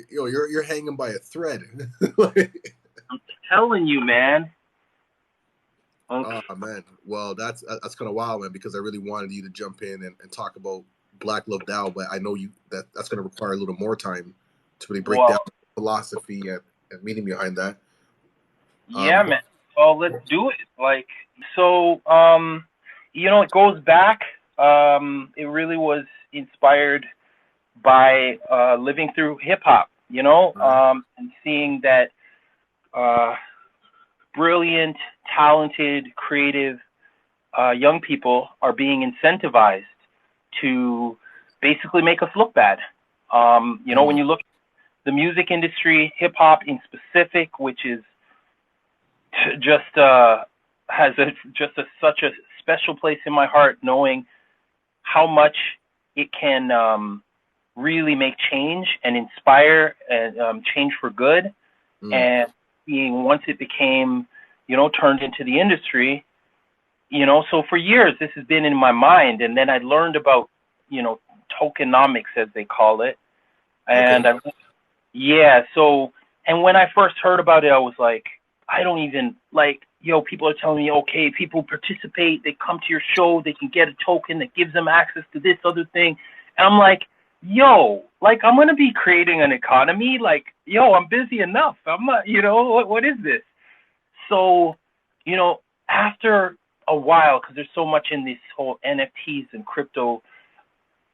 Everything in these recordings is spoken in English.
you're hanging by a thread. Like, I'm telling you, man. oh man, well that's kind of wild, man. Because I really wanted you to jump in and talk about Black Love Dow, but I know that's going to require a little more time to really break down Well, philosophy and meaning behind that. yeah, But man. Well, let's do it. Like, so, it goes back. It really was inspired by living through hip hop, and seeing that uh, brilliant, talented, creative young people are being incentivized to basically make us look bad. When you look at the music industry, hip hop in specific, which is just has such a special place in my heart, knowing how much it can really make change and inspire and change for good. And being once it became, turned into the industry, so for years this has been in my mind, and then I learned about, tokenomics, as they call it, and okay. and when I first heard about it, I was like, I don't even like, people are telling me, okay, people participate, they come to your show, they can get a token that gives them access to this other thing. And I'm like, like, I'm going to be creating an economy. Like, I'm busy enough. I'm not, what is this? So, after a while, because there's so much in this whole NFTs and crypto,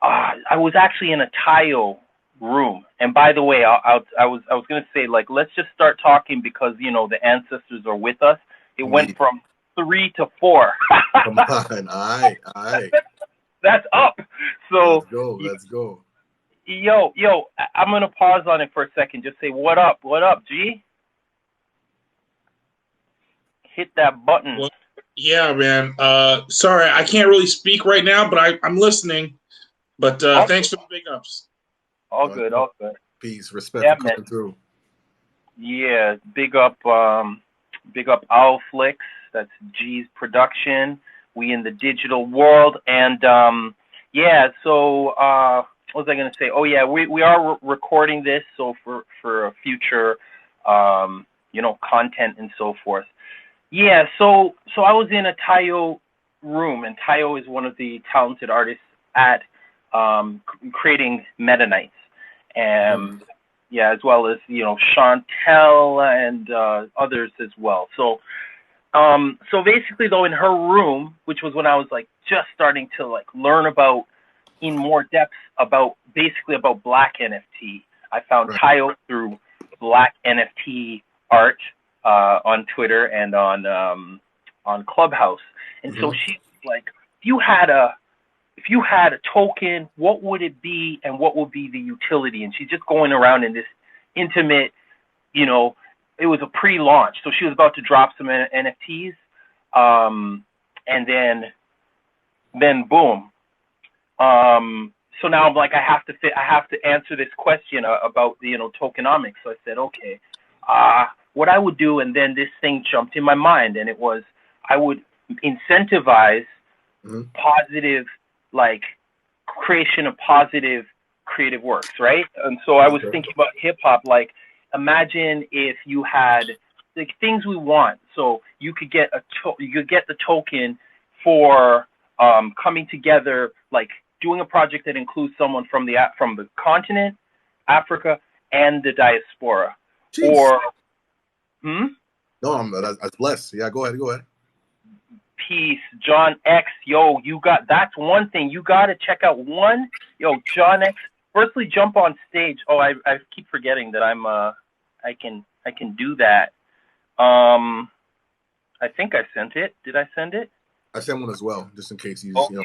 I was actually in a Tayo room. And by the way, I was going to say, like, let's just start talking because, the ancestors are with us. It went Indeed. from 3 to 4. Come on, all right. That's up. So, Let's go. Let's go. I'm going to pause on it for a second. Just say, what up, G? Hit that button. Well, yeah, man. Sorry, I can't really speak right now, but I'm listening. But thanks for the big ups. All good. Peace, respect Yeah, for man. coming through. Yeah, big up Owl Flicks. That's G's production. We in the digital world, and So what was I gonna say? Oh yeah, we are recording this, so for a future, content and so forth. Yeah, so I was in a Tayo room, and Tayo is one of the talented artists at creating Meta Knights, and as well as Chantel and others as well. So basically, though, in her room, which was when I was like just starting to like learn about in more depth about Black NFT, I found Tayo through Black NFT art on Twitter and on Clubhouse, and so she's like, if you had a token, what would it be, and what would be the utility? And she's just going around in this intimate, it was a pre-launch, so she was about to drop some NFTs, and then boom. So now I'm like, I have to answer this question about the tokenomics. So I said, okay, what I would do, and then this thing jumped in my mind, and it was I would incentivize positive, like, creation of positive creative works, right? And so I was thinking about hip hop, like, imagine if you had like things we want. So you could get the token for coming together, like doing a project that includes someone from the continent, Africa, and the diaspora. Jeez. Or No, that's blessed. Yeah, go ahead. Peace, John X. That's one thing you gotta check out. John X. Firstly, jump on stage. Oh, I keep forgetting that I can do that. I think I sent it. Did I send it? I sent one as well, just in case he's Cool.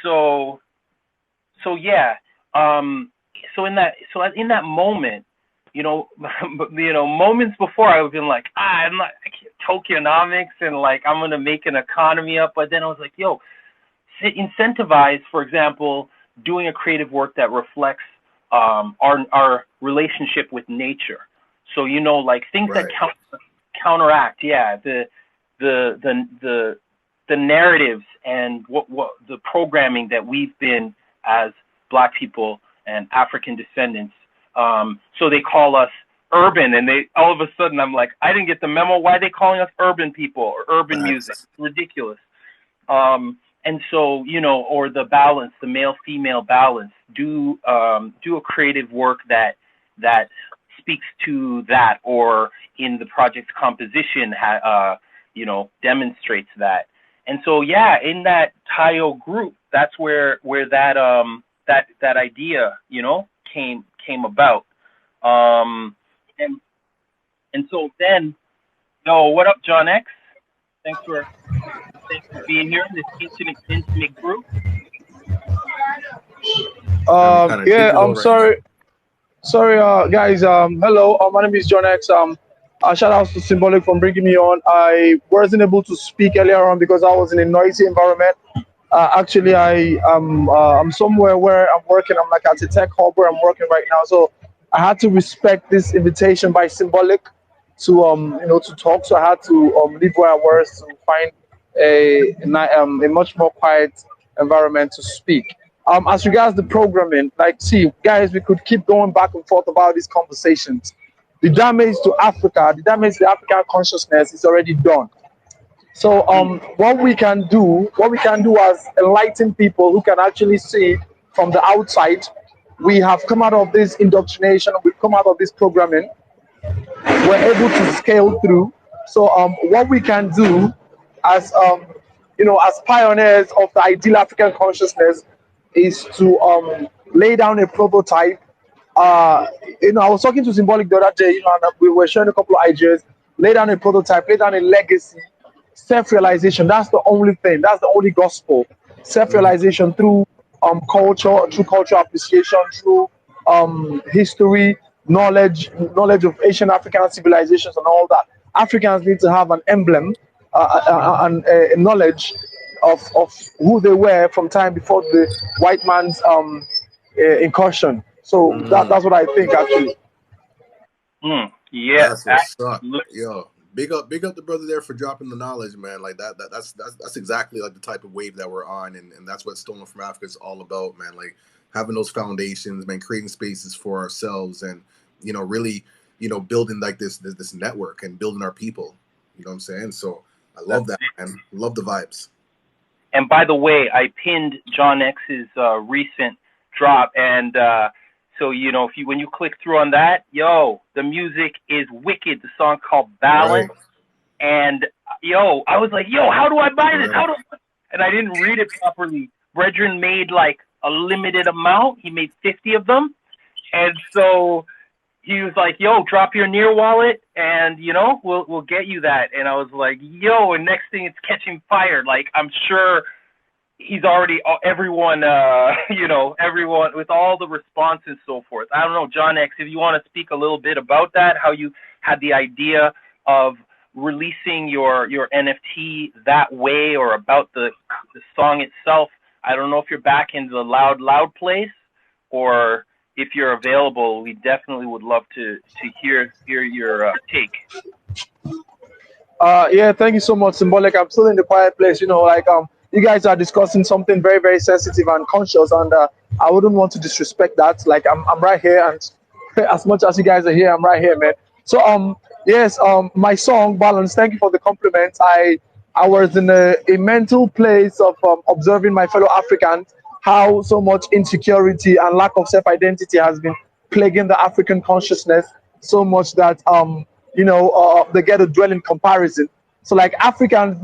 So in that moment, moments before I was been like, I can't tokenomics and like I'm gonna make an economy up, but then I was like, incentivize, for example, doing a creative work that reflects our relationship with nature. So like things that counteract, the narratives and what the programming that we've been as Black people and African descendants. So they call us urban, and they all of a sudden I'm like, I didn't get the memo. Why are they calling us urban people or urban music? It's ridiculous. And so, you know, or the balance, the male-female balance, do a creative work that speaks to that, or in the project's composition, you know, demonstrates that. And so, yeah, in that Tayo group, that's where that idea, you know, came about. And so then, yo, what up, John X? Thanks for being here in this intimate group. Yeah, I'm sorry. Sorry, guys. Hello. My name is John X. Shout out to Symbolic for bringing me on. I wasn't able to speak earlier on because I was in a noisy environment. Actually, I'm somewhere where I'm working. I'm like at a tech hub where I'm working right now. So I had to respect this invitation by Symbolic to you know, to talk. So I had to leave where I was to find a much more quiet environment to speak. As regards the programming, like, see, guys, we could keep going back and forth about these conversations. The damage to Africa, the damage to African consciousness is already done. So what we can do as enlightened people who can actually see from the outside, we have come out of this indoctrination, we've come out of this programming, we're able to scale through. So what we can do as you know, as pioneers of the ideal African consciousness is to lay down a prototype. You know, I was talking to Symbolic the other day, you know, and we were sharing a couple of ideas. Lay down a prototype, lay down a legacy, self-realization. That's the only thing. That's the only gospel. Self-realization through culture, through cultural appreciation, through history, knowledge of Asian African civilizations and all that. Africans need to have an emblem and a knowledge of who they were from time before the white man's incursion. So that's what I think, actually. Yeah, that's what's up. Yo, big up the brother there for dropping the knowledge, man. Like that's exactly like the type of wave that we're on, and that's what Stolen from Africa is all about, man. Like having those foundations, man, creating spaces for ourselves, and you know, really, you know, building like this network and building our people. You know what I'm saying? So I love that, man. Love the vibes. And by the way, I pinned John X's recent drop, and so, you know, when you click through on that, yo, the music is wicked. The song called Balance, right. And yo, I was like, yo, how do I buy this? Right. And I didn't read it properly. Brethren made like a limited amount. He made 50 of them, and so he was like, yo, drop your near wallet, and you know, we'll get you that. And I was like, yo, and next thing it's catching fire. Like, I'm sure he's already, everyone, you know, everyone with all the response and so forth. I don't know, John X, if you want to speak a little bit about that, how you had the idea of releasing your NFT that way, or about the song itself. I don't know if you're back in the loud place, or if you're available. We definitely would love to hear your take. Yeah, thank you so much, Symbolic. I'm still in the quiet place, you know, like you guys are discussing something very, very sensitive and conscious, and I wouldn't want to disrespect that. Like, I'm right here, and as much as you guys are here, I'm right here, man. So yes, my song Balance, thank you for the compliment. I was in a mental place of observing my fellow Africans, how so much insecurity and lack of self-identity has been plaguing the African consciousness, so much that you know, they get to dwell in comparison. So like, Africans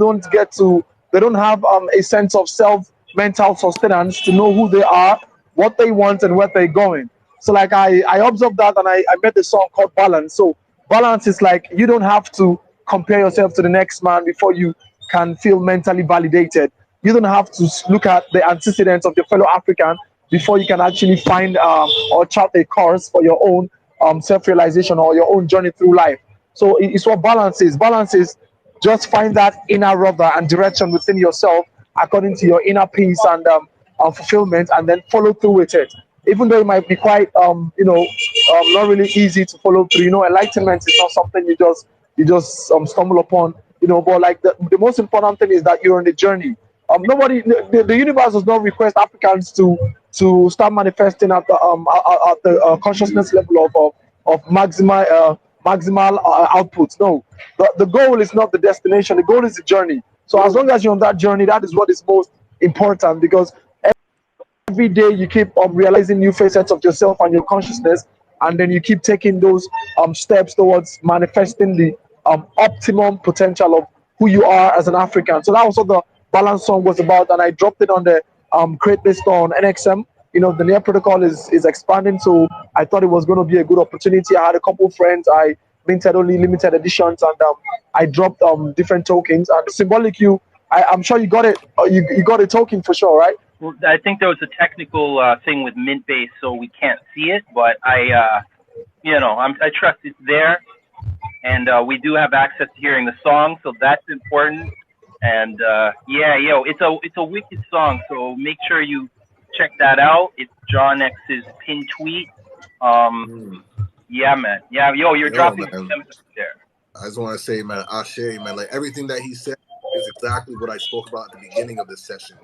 they don't have a sense of mental sustenance to know who they are, what they want, and where they're going. So like, I observed that, and I made a song called Balance. So balance is like, you don't have to compare yourself to the next man before you can feel mentally validated. You don't have to look at the antecedents of your fellow African before you can actually find or chart a course for your own self-realization or your own journey through life. So it's what balance is. Balance is just find that inner rudder and direction within yourself according to your inner peace and fulfillment, and then follow through with it. Even though it might be quite, you know, not really easy to follow through. You know, enlightenment is not something you just stumble upon. You know, but like the most important thing is that you're on the journey. Nobody, the universe does not request Africans to start manifesting at the consciousness level of maximal output. No, the goal is not the destination. The goal is the journey. So as long as you're on that journey, that is what is most important, because every day you keep realizing new facets of yourself and your consciousness, and then you keep taking those steps towards manifesting the optimum potential of who you are as an African. So that was what the balance song was about, and I dropped it on the crate list on NXM. The near protocol is expanding, so I thought it was going to be a good opportunity. I had a couple friends. I minted only limited editions, and I dropped different tokens. And symbolic, I'm sure you got it. You got a token for sure, right? I think there was a technical thing with Mintbase, so we can't see it, but I trust it's there, and we do have access to hearing the song, so that's important. And it's a wicked song, so make sure you check that out. It's John X's pin tweet. Yeah, man. Yeah, you're dropping gems there. I just want to say, man, Ashe, man, like everything that he said is exactly what I spoke about at the beginning of this session.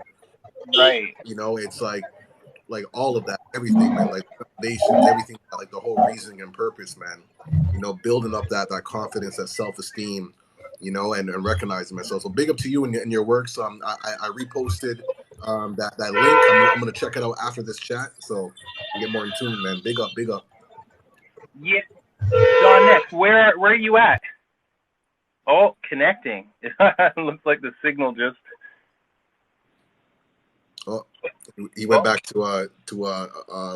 Right. It's like all of that, everything, man, like foundations, everything, like the whole reasoning and purpose, man. Building up that confidence, that self-esteem, and recognizing myself. So big up to you and your work. So I reposted that link. I'm gonna check it out after this chat, so you get more in tune, man. Big up. Yeah, John X, where are you at? Oh, connecting. Looks like the signal just. Oh, he went back to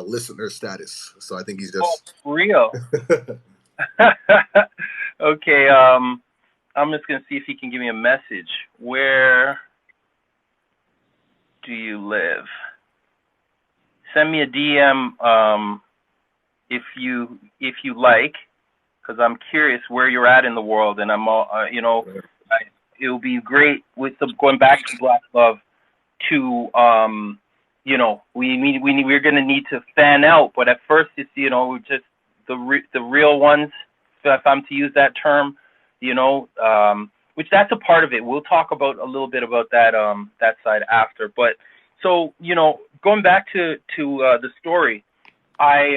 listener status. So I think he's just. Oh, for real. Okay. I'm just gonna see if he can give me a message. Where do you live? Send me a DM if you like, because I'm curious where you're at in the world, and I'm it'll be great with going back to Black Love to we're gonna need to fan out, but at first it's just the real ones, if I'm to use that term, which that's a part of it. We'll talk about a little bit about that that side after. But so going back to the story, I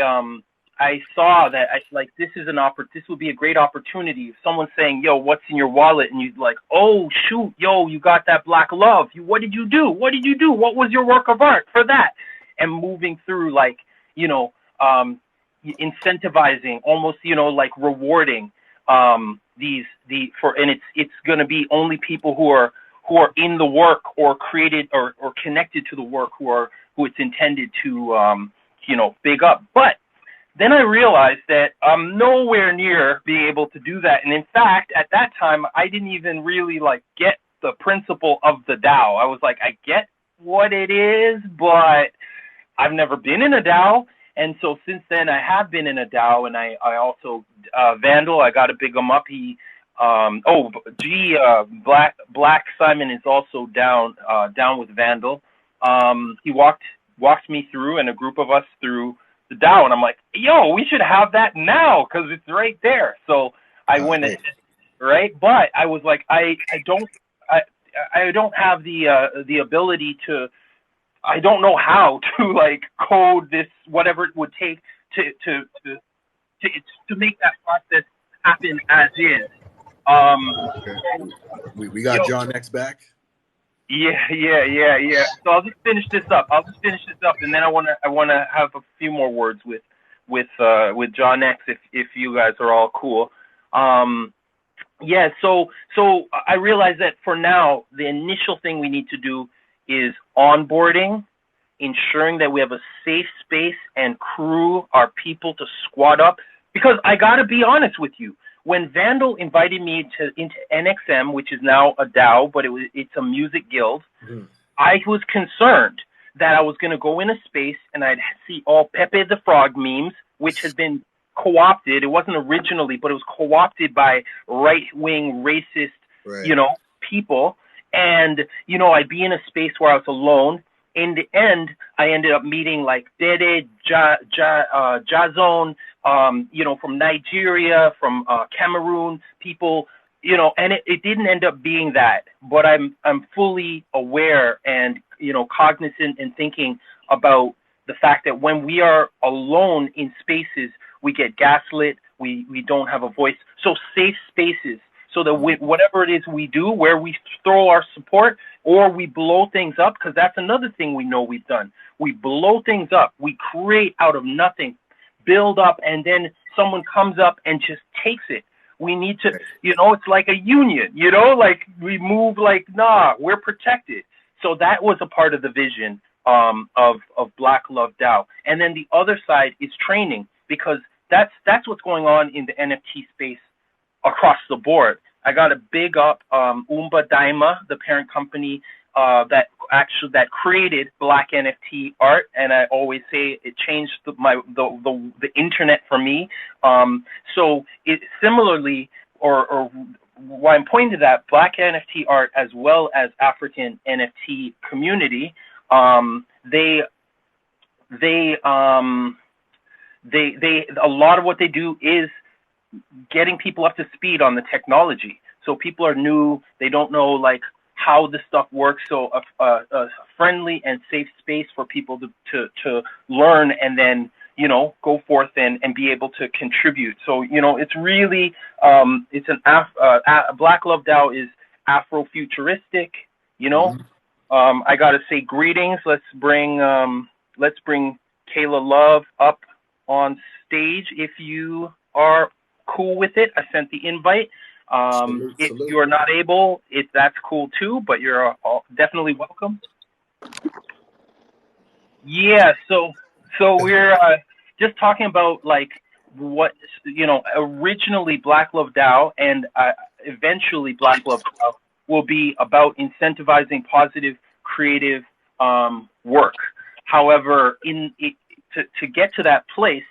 saw that this is this would be a great opportunity. If someone's saying, "Yo, what's in your wallet?" and you're like, "Oh shoot, yo, you got that Black Love. What did you do? What did you do? What was your work of art for that?" And moving through incentivizing, almost rewarding and it's going to be only people who are in the work or created or connected to the work who it's intended to big up. But then I realized that I'm nowhere near being able to do that. And in fact, at that time, I didn't even really get the principle of the DAO. I was like, I get what it is, but I've never been in a DAO. And so since then, I have been in a DAO, and I also Vandal. I got to big him up. He Black Simon is also down with Vandal. He walked me through, and a group of us through the DAO, and I'm like, yo, we should have that now because it's right there. So I went right, but I was like, I don't have the ability to. I don't know how to code this, whatever it would take to make that process happen as is. We got John X back. Yeah. So I'll just finish this up, and then I wanna have a few more words with John X if you guys are all cool. So I realized that for now, the initial thing we need to do is onboarding, ensuring that we have a safe space and crew our people to squad up. Because I gotta be honest with you, when Vandal invited me into NXM, which is now a DAO, but it's a music guild, I was concerned that I was gonna go in a space and I'd see all Pepe the Frog memes, which has been co-opted. It wasn't originally, but it was co-opted by right-wing racist, people. And, I'd be in a space where I was alone. In the end, I ended up meeting Dede, Jazone, from Nigeria, from Cameroon, people you know, and it didn't end up being that, but I'm fully aware and, you know, cognizant and thinking about the fact that when we are alone in spaces, we get gaslit, we don't have a voice. So safe spaces, so that whatever it is we do, where we throw our support or we blow things up, because that's another thing we know we've done. We blow things up. We create out of nothing, build up, and then someone comes up and just takes it. We need to, you know, it's like a union, you know, like we move like, nah, we're protected. So that was a part of the vision of Black Love DAO. And then the other side is training, because that's what's going on in the NFT space across the board. I got to big up Umba Daima, the parent company that created Black NFT art, and I always say it changed the internet for me. So it similarly, or why I'm pointing to that, Black NFT art as well as African NFT community, they a lot of what they do is getting people up to speed on the technology. So people are new, they don't know like how this stuff works. So a friendly and safe space for people to learn and then, you know, go forth and be able to contribute. So, you know, it's really, it's Black Love DAO is Afrofuturistic, you know. I got to say greetings. Let's bring Kayla Love up on stage if you are cool with it. I sent the invite. If you are not able, that's cool too, but you're definitely welcome. Yeah, so we're just talking about like what, you know, originally Black Love DAO and eventually Black Love DAO will be about incentivizing positive creative work. However, to get to that place,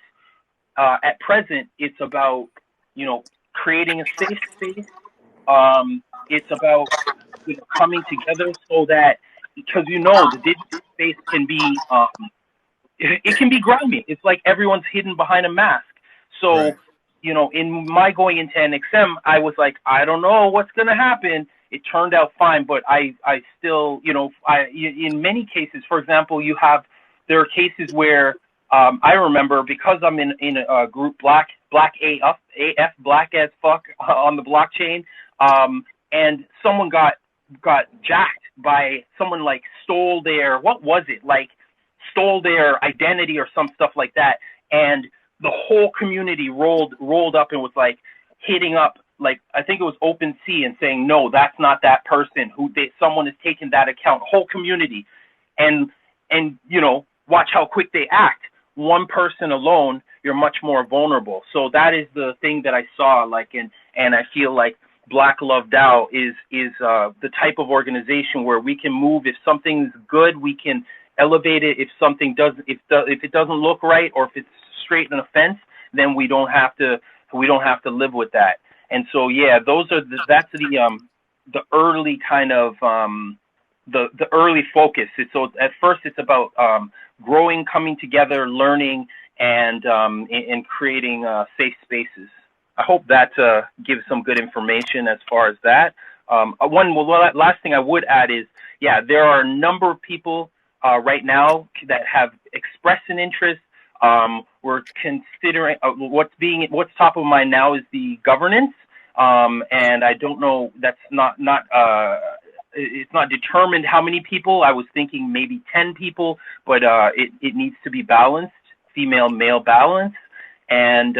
at present, it's about, you know, creating a safe space. It's about, you know, coming together so that, because, you know, the digital space can be, it can be grimy. It's like everyone's hidden behind a mask. So, right. You know, in my going into NXM, I was like, I don't know what's going to happen. It turned out fine, but I still, you know, in many cases, for example, there are cases where, I remember, because I'm in a group Black AF, Black as fuck on the blockchain, and someone got jacked by someone, like stole their, what was it, like stole their identity or some stuff like that, and the whole community rolled up and was like hitting up, like I think it was OpenSea, and saying, no, that's not that person, someone has taken that account, whole community, and you know, watch how quick they act. One person alone, you're much more vulnerable. So that is the thing that I saw, like, and I feel like Black Love DAO is the type of organization where we can move. If something's good, we can elevate it. If something doesn't, if it doesn't look right, or if it's straight an offense, then we don't have to live with that. And so, yeah, that's the early kind of the early focus. So at first it's about growing, coming together, learning, and creating safe spaces. I hope that gives some good information as far as that. Last thing I would add is, yeah, there are a number of people right now that have expressed an interest. We're considering what's top of mind now is the governance, and I don't know. That's not it's not determined how many people. I was thinking maybe 10 people, but it needs to be balanced, female-male balance, and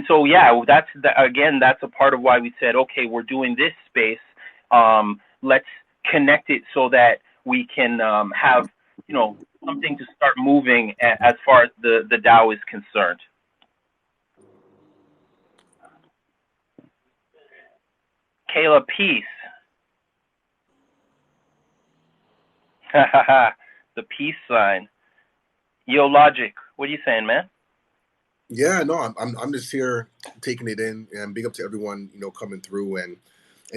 so, yeah, that's a part of why we said, okay, we're doing this space. Let's connect it so that we can have, you know, something to start moving as far as the DAO is concerned. Kayla, peace. The peace sign. Yo, Logic, what are you saying, man? Yeah, no, I'm just here taking it in, and big up to everyone, you know, coming through, and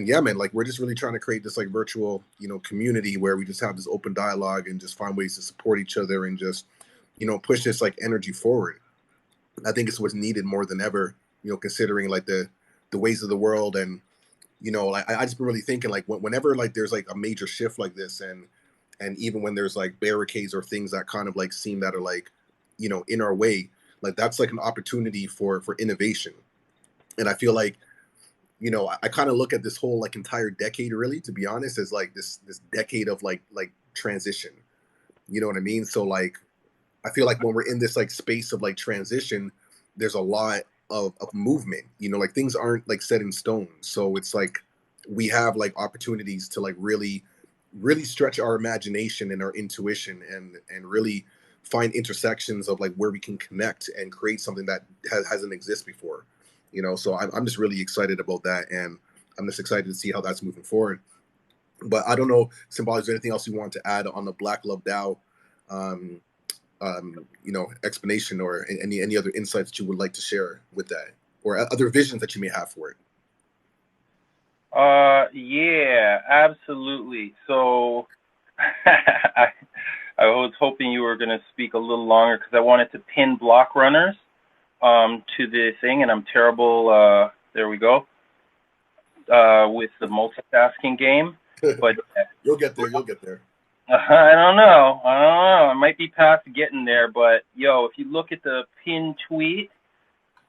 yeah, man, like we're just really trying to create this like virtual, you know, community where we just have this open dialogue and just find ways to support each other and just, you know, push this like energy forward. I think it's what's needed more than ever, you know, considering like the ways of the world and you know, like I just been really thinking like whenever like there's like a major shift like this, and even when there's like barricades or things that kind of like seem that are like, you know, in our way, like that's like an opportunity for innovation. And I feel like, you know, I kind of look at this whole like entire decade really, to be honest, as like this decade of like transition. You know what I mean? So like I feel like when we're in this like space of like transition, there's a lot of movement. You know, like things aren't like set in stone. So it's like we have like opportunities to like really stretch our imagination and our intuition, and really find intersections of like where we can connect and create something that hasn't existed before. You know, so I'm just really excited about that, and I'm just excited to see how that's moving forward. But I don't know, Symbolic, is there anything else you want to add on the Black Love DAO, um, you know, explanation, or any other insights that you would like to share with that, or other visions that you may have for it? Yeah, absolutely. So I was hoping you were going to speak a little longer because I wanted to pin block runners to the thing, and I'm terrible. There we go. With the multitasking game, but You'll get there. You'll get there. I don't know. I might be past getting there, but yo, if you look at the pin tweet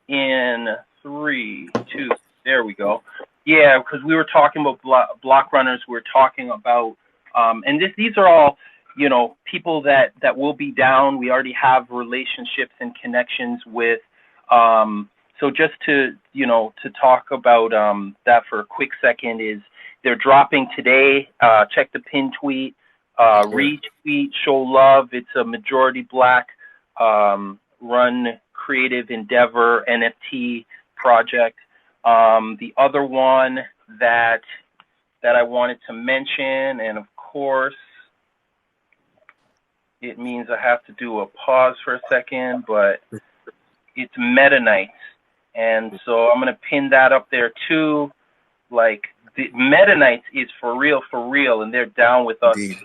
in 3, 2, there we go. Yeah, because we were talking about block runners. We were talking about, and these are all, you know, people that will be down. We already have relationships and connections with. So just to, you know, to talk about that for a quick second is they're dropping today. Check the pin tweet, retweet, show love. It's a majority Black run creative endeavor NFT project. The other one that I wanted to mention, and of course, it means I have to do a pause for a second, but it's Meta Knights. And so I'm going to pin that up there too. Like, the Meta Knights is for real, and they're down with us. Indeed.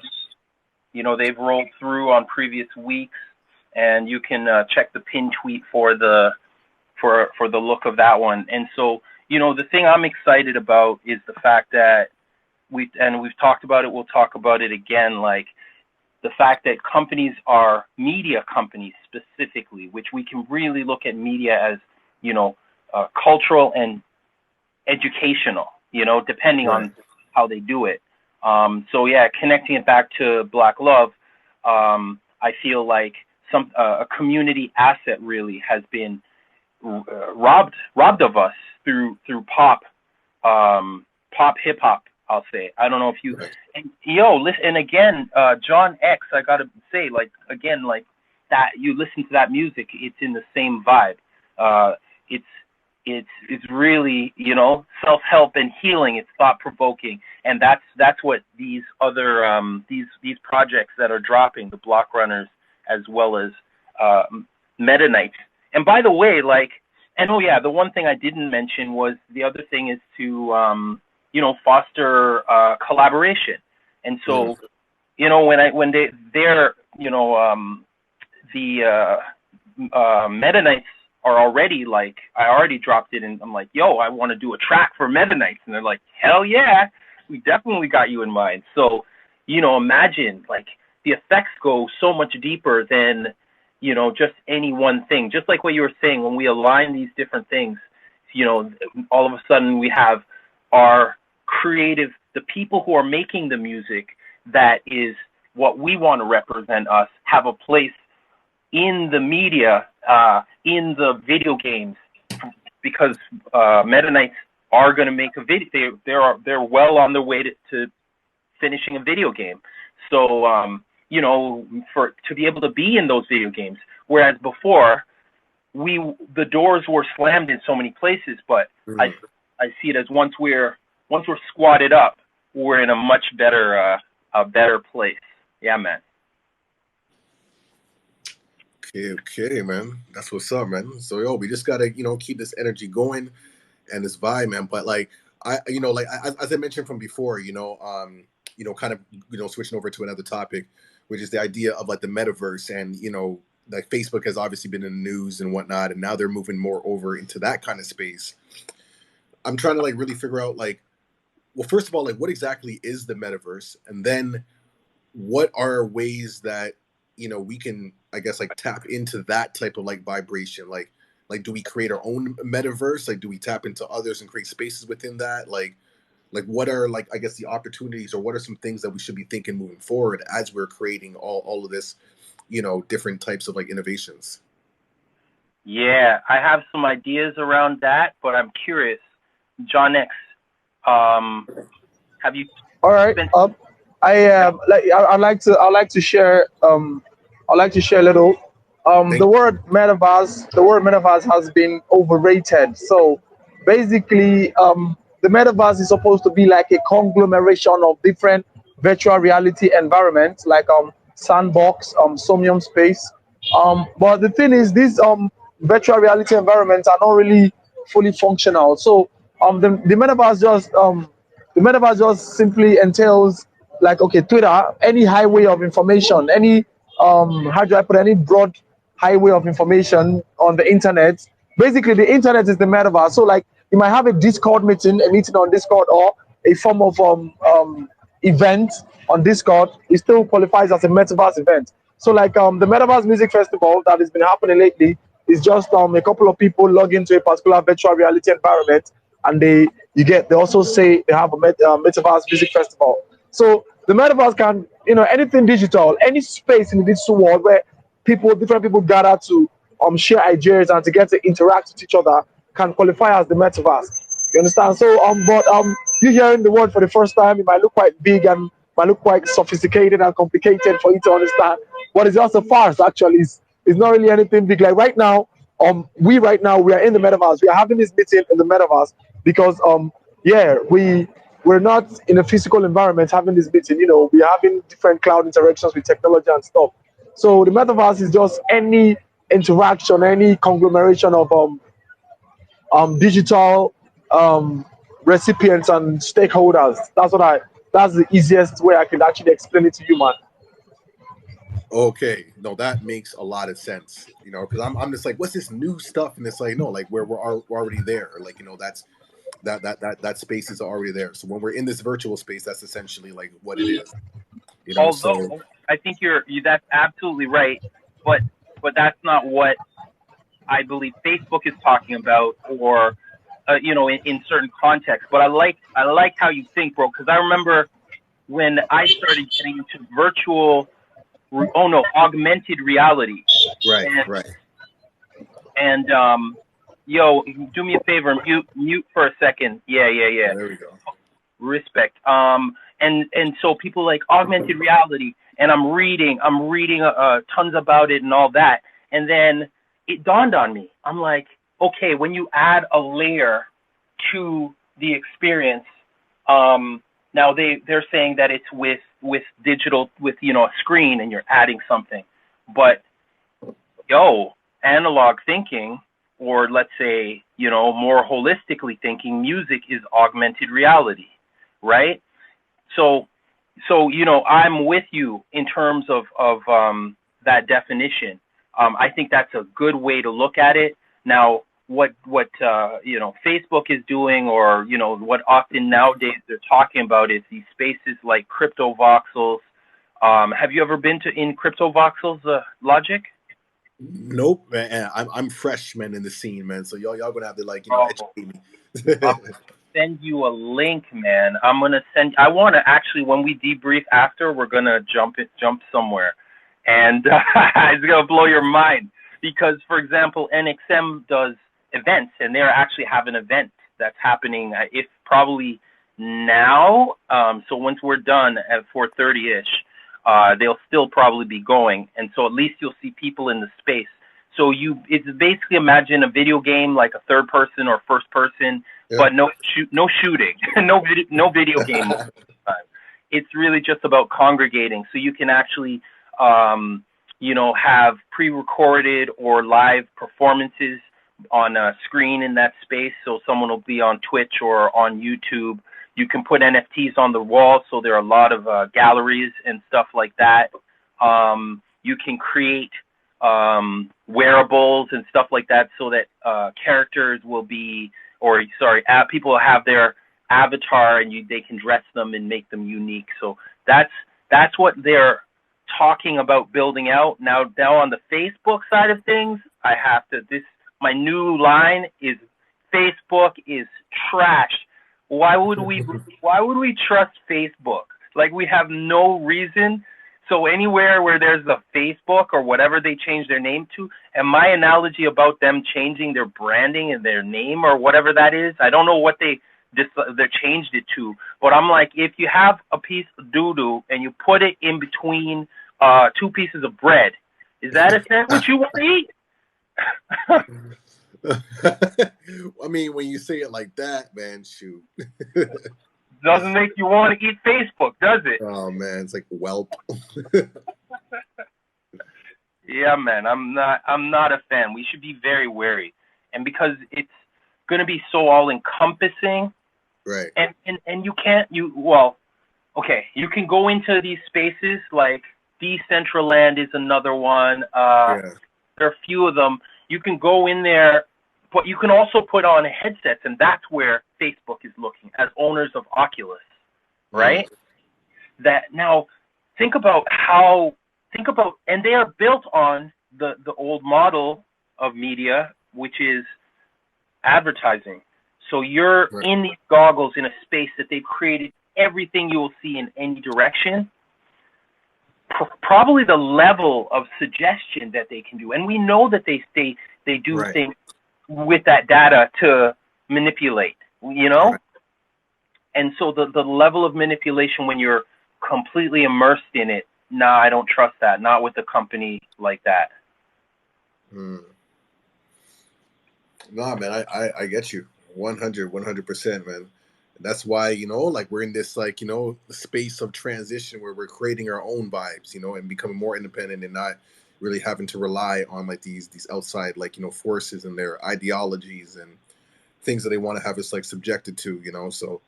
You know, they've rolled through on previous weeks, and you can check the pin tweet for the look of that one. And so, you know, the thing I'm excited about is the fact that we've talked about it, we'll talk about it again, like the fact that companies are media companies specifically, which we can really look at media as, you know, cultural and educational, you know, depending on how they do it. So yeah, connecting it back to Black Love, I feel like a community asset really has been robbed of us through pop hip hop. I'll say. I don't know if you, and, yo, listen, and again, John X, I gotta say, like, again, like that, you listen to that music, it's in the same vibe. It's really, you know, self-help and healing. It's thought-provoking, and that's what these other these projects that are dropping, the block runners as well as Meta Knights. And by the way, like, and oh yeah, the one thing I didn't mention was the other thing is to you know, foster collaboration. And so, you know, when they're you know, the Meta Knights are already like, I already dropped it, and I'm like, yo, I want to do a track for Meta Knights, and they're like, hell yeah, we definitely got you in mind. So, you know, imagine, like, the effects go so much deeper than, you know, just any one thing. Just like what you were saying, when we align these different things, you know, all of a sudden we have our creative, the people who are making the music that is what we want to represent us, have a place in the media, in the video games, because Meta Knights are going to make a video. They're well on their way to finishing a video game. So you know, to be able to be in those video games, whereas before the doors were slammed in so many places. But I see it as once we're squatted up, we're in a much better place. Yeah, man. Okay, man. That's what's up, man. So yo, we just gotta, you know, keep this energy going and this vibe, man. But like you know, like as I mentioned from before, you know, kind of, you know, switching over to another topic, which is the idea of like the metaverse. And, you know, like Facebook has obviously been in the news and whatnot, and now they're moving more over into that kind of space. I'm trying to like really figure out like well, first of all, like what exactly is the metaverse, and then what are ways that we can, I guess, like tap into that type of like vibration, like do we create our own metaverse, like do we tap into others and create spaces within that, like what are, like, I guess, the opportunities, or what are some things that we should be thinking moving forward as we're creating all of this, different types of like innovations. Yeah, I have some ideas around that, but I'm curious, John X, have you All right. spent? I'd like to share a little. Thank The word metaverse has been overrated. So basically, the metaverse is supposed to be like a conglomeration of different virtual reality environments, like Sandbox, Somnium Space. But the thing is, these virtual reality environments are not really fully functional. So the metaverse just simply entails, like, okay, Twitter, any highway of information, any how do I put, any broad highway of information on the internet. Basically, the internet is the metaverse. So like, you might have a Discord meeting, a meeting on Discord, or a form of event on Discord. It still qualifies as a metaverse event. So like, the Metaverse Music Festival that has been happening lately is just a couple of people log into a particular virtual reality environment, and they also say they have a Metaverse Music Festival. So the metaverse can, anything digital, any space in the digital world where different people gather to share ideas and to get to interact with each other, can qualify as the metaverse. You understand? So you hearing the word for the first time, it might look quite big and might look quite sophisticated and complicated for you to understand. But it's just a farce. Actually, it's not really anything big. Like right now, we are in the metaverse. We are having this meeting in the metaverse because we're not in a physical environment having this meeting. We're having different cloud interactions with technology and stuff. So the metaverse is just any interaction, any conglomeration of digital recipients and stakeholders. That's the easiest way I can actually explain it to you, man. Okay, no, that makes a lot of sense. Because I'm just like, what's this new stuff? And it's like, no, like we're already there. Like, that's that space is already there. So when we're in this virtual space, that's essentially like what it is. Although I think that's absolutely right, but that's not what I believe Facebook is talking about, or in certain contexts. But I like how you think, bro, because I remember when I started getting into augmented reality. Right. And yo, do me a favor, mute for a second. Yeah. There we go. Respect. And so people like augmented reality, and I'm reading tons about it and all that, and then it dawned on me. I'm like, okay, when you add a layer to the experience, now they're saying that it's with digital, with a screen, and you're adding something, but analog thinking, or let's say more holistically thinking, music is augmented reality, right? So I'm with you in terms of that definition. I think that's a good way to look at it. Now, what Facebook is doing, or what often nowadays they're talking about, is these spaces like crypto voxels. Have you ever been in crypto voxels, Logic? Nope, man. I'm freshman in the scene, man. So y'all gonna have to educate me. I'll send you a link, man. I want to actually, when we debrief after, we're gonna jump somewhere, and it's gonna blow your mind, because, for example, NXM does events, and they're actually have an event that's happening, if probably now. So once we're done at 4:30ish. They'll still probably be going, and so at least you'll see people in the space. So it's basically, imagine a video game, like a third person or first person, but no shooting, no video game. It's really just about congregating, so you can actually have pre-recorded or live performances on a screen in that space. So someone will be on Twitch or on YouTube. You can put NFTs on the wall, so there are a lot of galleries and stuff like that. You can create wearables and stuff like that, so that characters will be, people will have their avatar, and they can dress them and make them unique. So that's what they're talking about building out. Now on the Facebook side of things, my new line is Facebook is trash. Why would we trust Facebook? Like, we have no reason. So anywhere where there's a Facebook or whatever they change their name to, and my analogy about them changing their branding and their name or whatever that is, I don't know what they changed it to, but I'm like, if you have a piece of doo-doo and you put it in between two pieces of bread, is that a sandwich you want to eat? I mean, when you say it like that, man, shoot. Doesn't make you want to eat Facebook, does it? Oh man, it's like whelp. Yeah, man, I'm not a fan. We should be very wary, and because it's going to be so all encompassing, right? And you can't you can go into these spaces like Decentraland is another one. There are a few of them. You can go in there. But you can also put on headsets, and that's where Facebook is looking as owners of Oculus, right? That now think about, and they are built on the old model of media, which is advertising. So you're in these goggles in a space that they've created everything you will see in any direction. Probably the level of suggestion that they can do, and we know that they do things with that data to manipulate, and so the level of manipulation when you're completely immersed in it, I don't trust that, not with a company like that. No, man, I get you 100%, man. That's why, like, we're in this, like, space of transition where we're creating our own vibes, and becoming more independent and not really having to rely on like these outside, like, forces and their ideologies and things that they want to have us like subjected to, so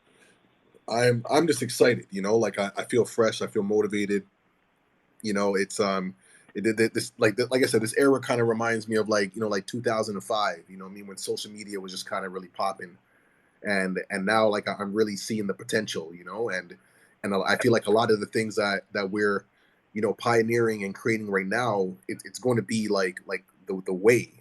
I'm just excited, like I feel fresh, I feel motivated, it's this like I said, this era kind of reminds me of like like 2005, when social media was just kind of really popping, and now like I'm really seeing the potential, and I feel like a lot of the things that we're pioneering and creating right now, it's going to be like the way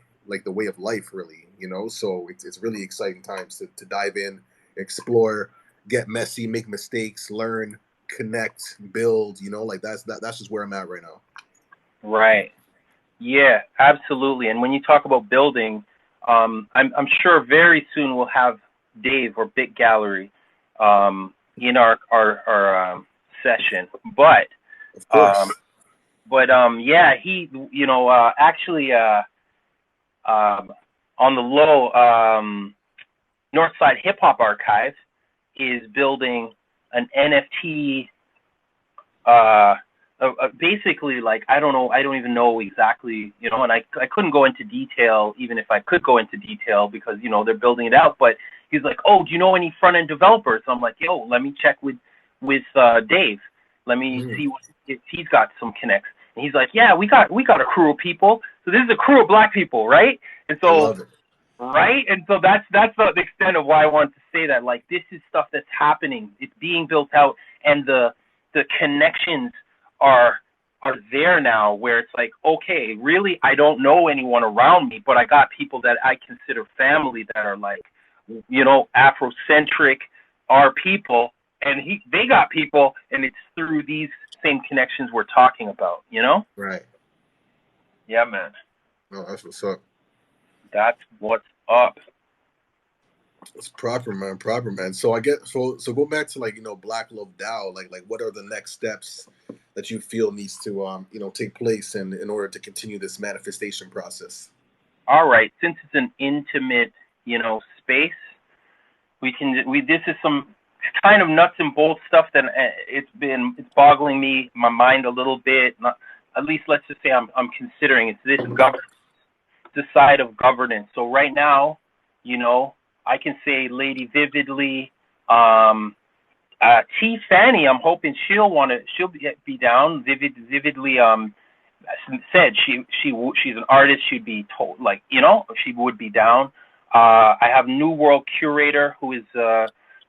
of life, really, so it's really exciting times to dive in, explore, get messy, make mistakes, learn, connect, build, like that's just where I'm at right now. Right. Yeah, absolutely. And when you talk about building, I'm sure very soon we'll have Dave or Big Gallery in our session, but yeah, he, actually, on the low, Northside Hip Hop Archive is building an NFT, basically, like, I don't even know exactly, and I couldn't go into detail, even if I could go into detail, because, they're building it out, but he's like, oh, do you know any front-end developers? So I'm like, yo, let me check with Dave. Let me see if he's got some connects. And he's like, yeah, we got a crew of people. So this is a crew of Black people, right? And so, right? And so that's the extent of why I wanted to say that. Like, this is stuff that's happening. It's being built out, and the connections are there now, where it's like, okay, really, I don't know anyone around me, but I got people that I consider family that are like, Afrocentric, are people, and they got people, and it's through these same connections we're talking about, Right. Yeah, man. No, that's what's up. That's what's up. It's proper, man. So I get so go back to like Black Love DAO. Like what are the next steps that you feel needs to take place in order to continue this manifestation process? All right, since it's an intimate space, this is some kind of nuts and bolts stuff that it's boggling my mind a little bit. At least let's just say I'm considering it's this governance, the side of governance. So right now, I can say Lady Vividly, T Fanny, I'm hoping she'll be down. Vividly said she's an artist, she'd be told, like, she would be down. I have New World Curator, who is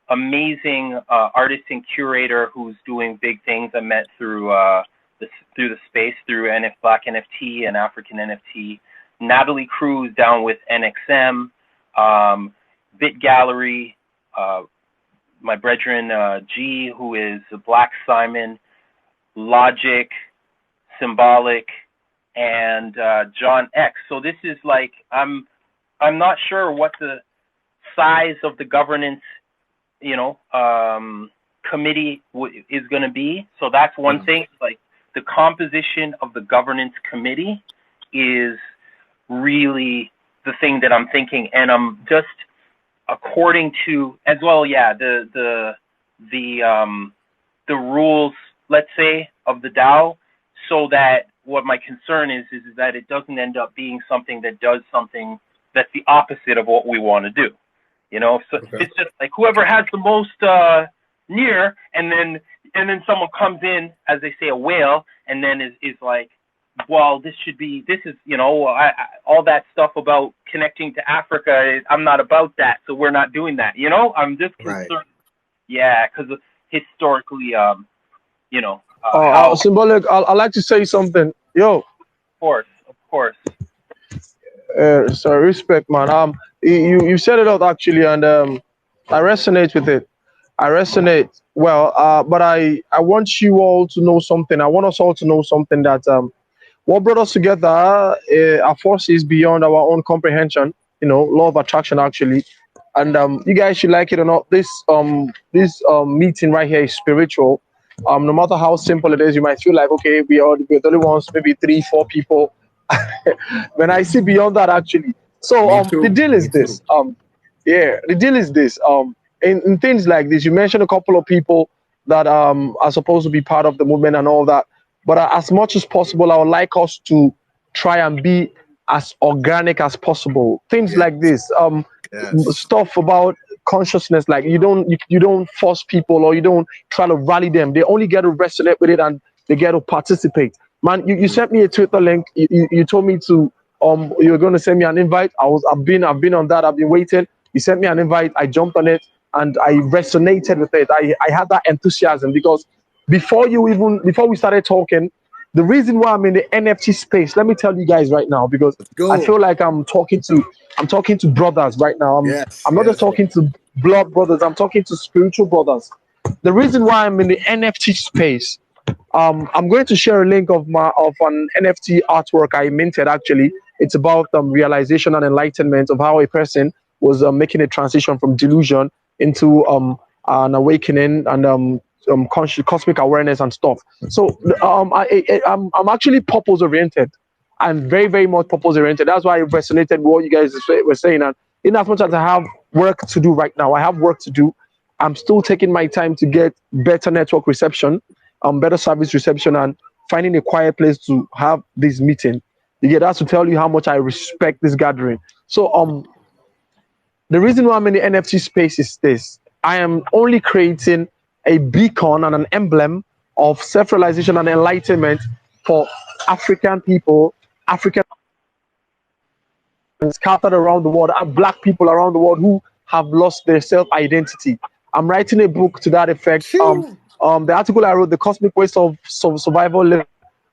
amazing artist and curator who's doing big things I met through the space, through Black NFT and African NFT. Natalie Cruz down with NXM, Bit Gallery, my brethren G, who is Black Simon, Logic, Symbolic, and John X. So this is like, I'm not sure what the size of the governance, committee is going to be. So that's one thing. Like, the composition of the governance committee is really the thing that I'm thinking, and I'm just according to as well. Yeah, the rules, let's say, of the DAO, so that what my concern is that it doesn't end up being something that does something that's the opposite of what we want to do. So it's just like whoever has the most near, and then someone comes in, as they say, a whale, and then is like, well, this is, all that stuff about connecting to Africa. I'm not about that, so we're not doing that. I'm just concerned. Right. Yeah, because historically, Symbolic. I'd like to say something. Yo. Of course. Sorry, respect, man. You said it out actually, and I resonate with it. I resonate well, but I want you all to know something. I want us all to know something, that what brought us together are forces beyond our own comprehension. Law of attraction, actually. And you guys should like it or not, this meeting right here is spiritual. No matter how simple it is, you might feel like, okay, we're the only ones, maybe 3-4 people. When I see beyond that, actually. So the deal is this. The deal is this. In things like this, you mentioned a couple of people that are supposed to be part of the movement and all that. But as much as possible, I would like us to try and be as organic as possible. Things like this, stuff about consciousness, like you don't force people, or you don't try to rally them. They only get to resonate with it, and they get to participate. Man, you sent me a Twitter link. You told me to you were going to send me an invite. I've been on that. I've been waiting. You sent me an invite. I jumped on it, and I resonated with it. I had that enthusiasm, because before we started talking, the reason why I'm in the NFT space, let me tell you guys right now, because I feel like I'm talking to brothers right now. I'm not just talking to blood brothers. I'm talking to spiritual brothers. The reason why I'm in the NFT space, I'm going to share a link of an NFT artwork I minted. Actually, it's about realization and enlightenment of how a person was making a transition from delusion into an awakening and cosmic awareness and stuff. So I'm actually purpose oriented. I'm very, very much purpose oriented. That's why I resonated with what you guys were saying. And in as much as I have work to do right now, I have work to do. I'm still taking my time to get better network reception, better service reception, and finding a quiet place to have this meeting. That's to tell you how much I respect this gathering. So the reason why I'm in the NFT space is this. I am only creating a beacon and an emblem of self-realization and enlightenment for African people, African scattered around the world, and Black people around the world who have lost their self-identity. I'm writing a book to that effect. The article I wrote, The Cosmic Waste of Survival Living,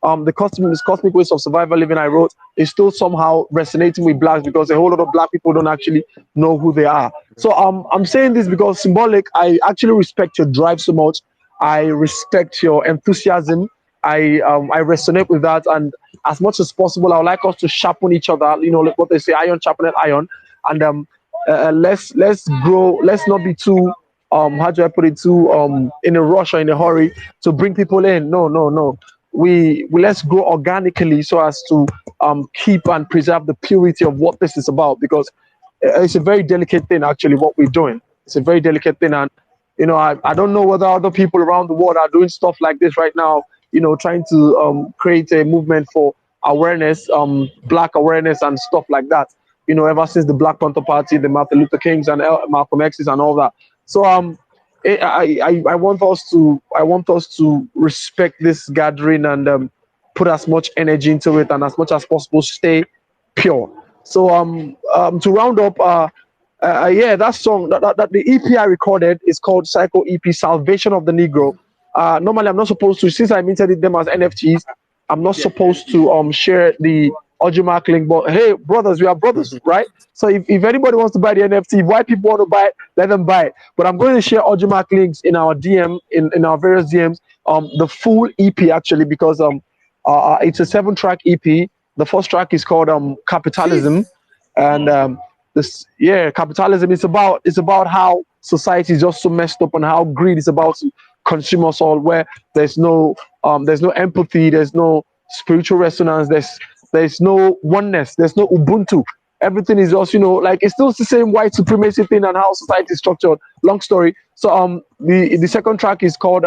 the Cosmic Waste of Survival Living I wrote, is still somehow resonating with Blacks, because a whole lot of Black people don't actually know who they are. So I'm saying this because, Symbolic, I actually respect your drive so much. I respect your enthusiasm. I resonate with that, and as much as possible, I would like us to sharpen each other. Like what they say, iron sharpened iron, and let's grow. Let's not be too how do I put it, too in a rush or in a hurry to bring people in. No. We let's grow organically, so as to keep and preserve the purity of what this is about, because it's a very delicate thing. Actually, what we're doing, it's a very delicate thing, and I don't know whether other people around the world are doing stuff like this right now. Trying to create a movement for awareness, Black awareness and stuff like that. Ever since the Black Panther Party, the Martin Luther Kings and Malcolm X's and all that. So I want us to respect this gathering and put as much energy into it, and as much as possible stay pure. So to round up, Yeah, that song, that the EP I recorded is called Psycho EP, Salvation of the Negro. Normally, I'm not supposed to, since I minted them as NFTs, I'm not supposed to share the Audiomark link. But hey, brothers, we are brothers, right? So if anybody wants to buy the NFT, if white people want to buy it, let them buy it. But I'm going to share Audiomark links in our DM, in our various DMs, the full EP actually, because it's a 7-track EP. The first track is called Jeez. Capitalism, and this, yeah, capitalism is about, it's about how society is just so messed up, and how greed is about to consume us all, where there's no empathy, there's no spiritual resonance, there's no oneness, there's no ubuntu. Everything is just, like, it's still the same white supremacy thing and how society is structured. Long story. So the second track is called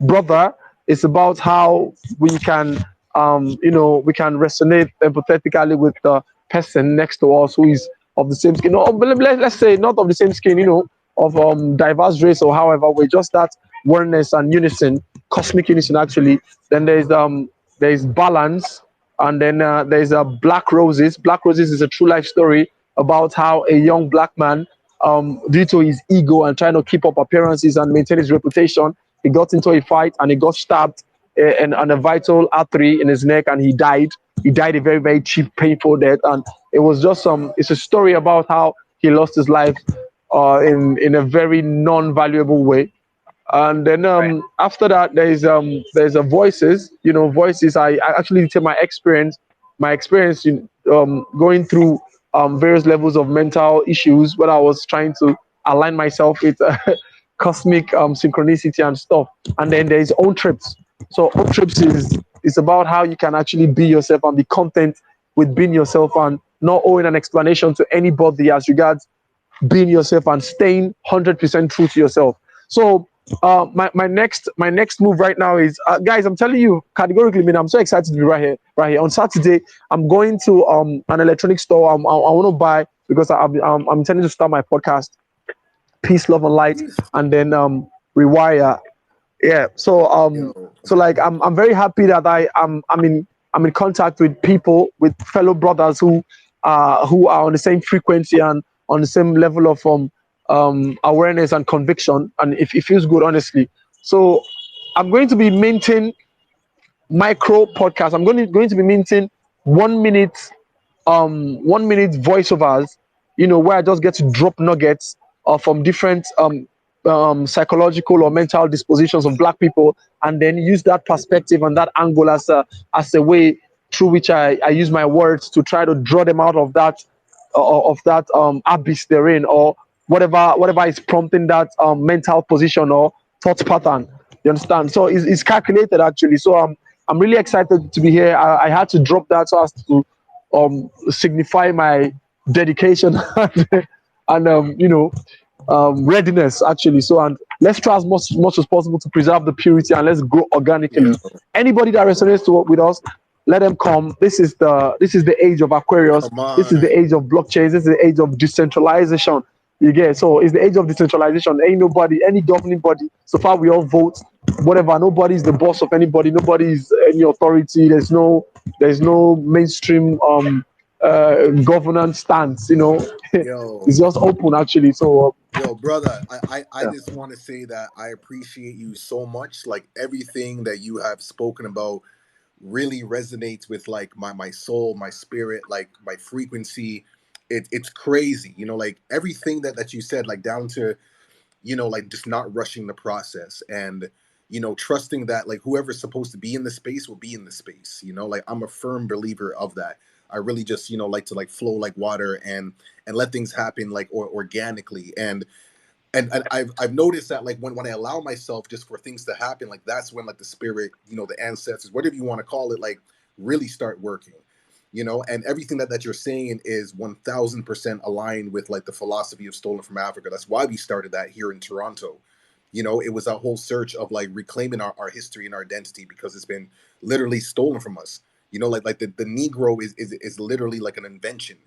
Brother. It's about how we can we can resonate empathetically with the person next to us who is of the same skin. No, let's say not of the same skin, of diverse race or however. We're just that oneness and unison, cosmic unison actually. Then there's balance, and then there's Black Roses. Black Roses is a true life story about how a young black man, due to his ego and trying to keep up appearances and maintain his reputation, he got into a fight and he got stabbed and a vital artery in his neck, and he died. He died a very, very cheap, painful death. And it was just it's a story about how he lost his life in a very non-valuable way. And then after that, there's a voices. Voices. I actually tell my experience in going through various levels of mental issues when I was trying to align myself with cosmic synchronicity and stuff. And then there's own trips. So own trips is about how you can actually be yourself and be content with being yourself, and not owing an explanation to anybody as regards being yourself and staying 100% true to yourself. So my next move right now is, guys, I'm telling you categorically, man, I'm so excited to be right here on Saturday. I'm going to an electronic store. I want to buy, because I'm intending to start my podcast, Peace, Love, and Light, and then Rewire. Yeah. So like I'm very happy that I'm in contact with people, with fellow brothers who are on the same frequency and on the same level of awareness and conviction, and it feels good, honestly. So I'm going to be minting micro podcast. I'm going to be minting 1 minute 1 minute voiceovers, where I just get to drop nuggets from different psychological or mental dispositions of black people, and then use that perspective and that angle as a way through which I use my words to try to draw them out of that abyss they're in, or whatever is prompting that mental position or thought pattern. You understand? So it's calculated actually. So I'm really excited to be here. I had to drop that so as to signify my dedication and readiness actually. So, and let's try as much as possible to preserve the purity, and let's grow organically. Anybody that resonates with us, let them come. This is the age of Aquarius. This is the age of blockchains. This is the age of decentralization. You get? So it's the age of decentralization. Ain't nobody, any governing body. So far we all vote, whatever. Nobody's the boss of anybody. Nobody's any authority. There's no mainstream governance stance. It's just open actually. So yo, brother, I just want to say that I appreciate you so much. Like, everything that you have spoken about really resonates with like my soul, my spirit, like my frequency. It's crazy, like everything that you said, like down to like just not rushing the process, and trusting that like whoever's supposed to be in the space will be in the space. Like, I'm a firm believer of that. I really just like to like flow like water, and let things happen like organically. And I've noticed that like when I allow myself just for things to happen, like that's when like the spirit, the ancestors, whatever you want to call it, like really start working. And everything that you're saying is 1000% aligned with like the philosophy of Stolen from Africa. That's why we started that here in Toronto. It was a whole search of like reclaiming our history and our identity, because it's been literally stolen from us. Like the Negro is literally like an invention.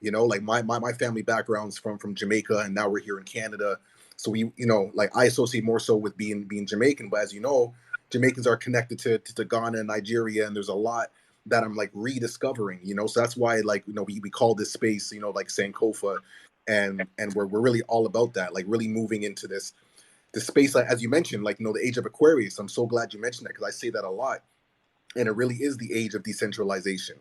Like my family background's from Jamaica, and now we're here in Canada. So we, like I associate more so with being Jamaican, but as you know, Jamaicans are connected to Ghana and Nigeria, and there's a lot that I'm like rediscovering. So that's why like we call this space like Sankofa, and we're really all about that, like really moving into this space, like as you mentioned, like the age of Aquarius. I'm so glad you mentioned that, because I say that a lot, and it really is the age of decentralization.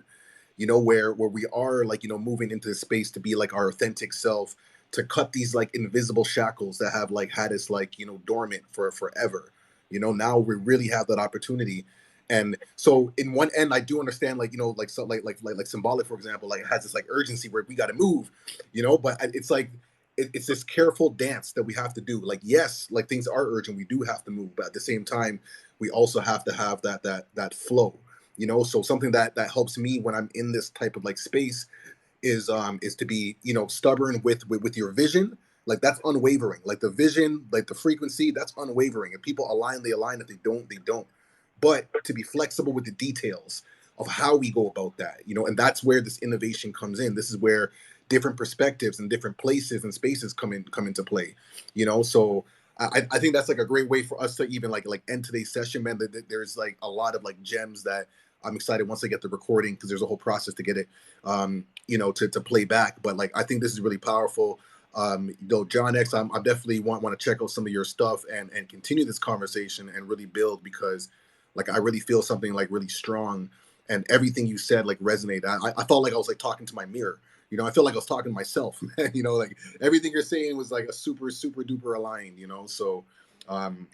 Where we are, like, moving into the space to be like our authentic self, to cut these like invisible shackles that have like had us like, dormant for forever. Now we really have that opportunity. And so in one end, I do understand, like, like, so like Symbolic, for example, like it has this like urgency where we got to move, but it's like, it's this careful dance that we have to do. Like, yes, like things are urgent, we do have to move, but at the same time, we also have to have that flow. So something that helps me when I'm in this type of like space is to be, stubborn with your vision. Like, that's unwavering. Like the vision, like the frequency, that's unwavering. If people align, they align. If they don't, they don't. But to be flexible with the details of how we go about that, and that's where this innovation comes in. This is where different perspectives and different places and spaces come into play. So I think that's like a great way for us to even like end today's session, man. There's like a lot of like gems that I'm excited once I get the recording, because there's a whole process to get it, to play back. But like, I think this is really powerful. John X, I definitely want to check out some of your stuff and continue this conversation and really build, because like I really feel something like really strong, and everything you said like resonated. I felt like I was like talking to my mirror. I feel like I was talking to myself. Like everything you're saying was like a super duper aligned. So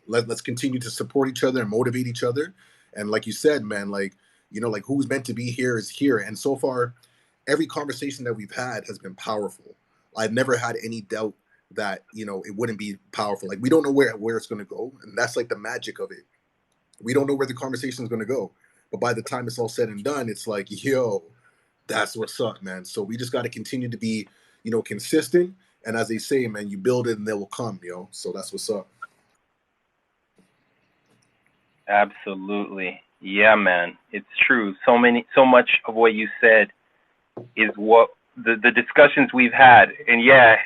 let's continue to support each other and motivate each other. And like you said, man, like, like who's meant to be here is here. And so far, every conversation that we've had has been powerful. I've never had any doubt that, it wouldn't be powerful. Like, we don't know where it's going to go. And that's like the magic of it. We don't know where the conversation is going to go. But by the time it's all said and done, it's like, yo, that's what's up, man. So we just got to continue to be, consistent. And as they say, man, you build it and they will come, So that's what's up. Absolutely. Yeah, man. It's true. So much of what you said is what the discussions we've had. And yeah,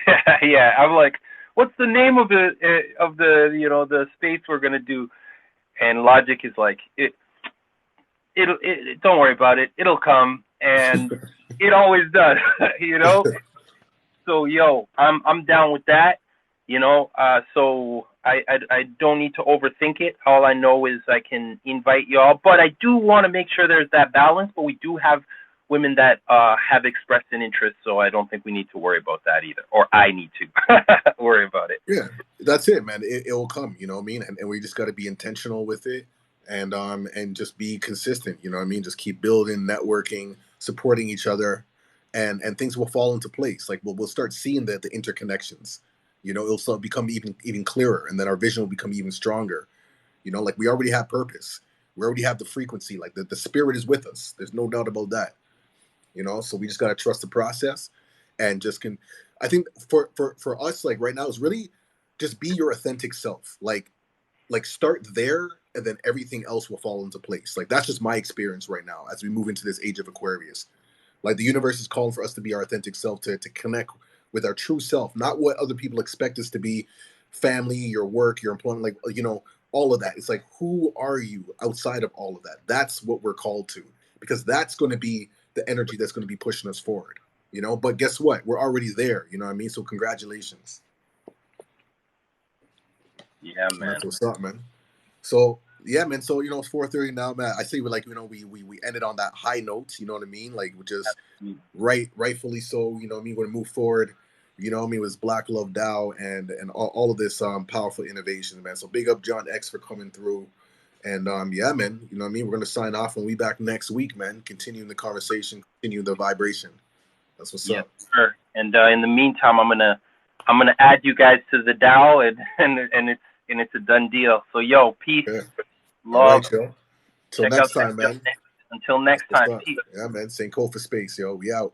yeah, I'm like, what's the name of the the space we're going to do? And Logic is like, don't worry about it. It'll come. And it always does, So, yo, I'm down with that, so I don't need to overthink it. All I know is I can invite y'all, but I do want to make sure there's that balance. But we do have women that have expressed an interest, so I don't think we need to worry about that either, or I need to worry about it. Yeah, that's it, man. It will come, you know what I mean? And we just got to be intentional with it, and just be consistent, you know what I mean? Just keep building, networking, supporting each other, and things will fall into place. Like, we'll start seeing the interconnections. It'll start become even clearer, and then our vision will become even stronger. Like, we already have purpose. We already have the frequency. Like, the spirit is with us. There's no doubt about that. So we just got to trust the process, and I think for us, like right now, is really just be your authentic self. Like start there, and then everything else will fall into place. Like, that's just my experience right now as we move into this age of Aquarius. Like, the universe is calling for us to be our authentic self, to connect with our true self, not what other people expect us to be, family, your work, your employment, like, all of that. It's like, who are you outside of all of that? That's what we're called to, because that's going to be the energy that's going to be pushing us forward, but guess what? We're already there. You know what I mean? So congratulations. Yeah, man. That's what's up, man. So yeah, man. So, it's 4:30 now, man. I say we we ended on that high note, you know what I mean? Like, just rightfully so, you know what I mean? We're going to move forward, you know what I mean? It was Black Love DAO and all of this powerful innovation, man. So big up John X for coming through. And yeah, man, you know what I mean? We're going to sign off and we'll be back next week, man. Continuing the conversation, continuing the vibration. That's what's up. Sure. And in the meantime, I'm gonna add you guys to the DAO, and it's a done deal. So, yo, peace, love. All right, yo. Till next time, man. Until next time. Peace. Yeah, man. Sankofa Space, yo. We out.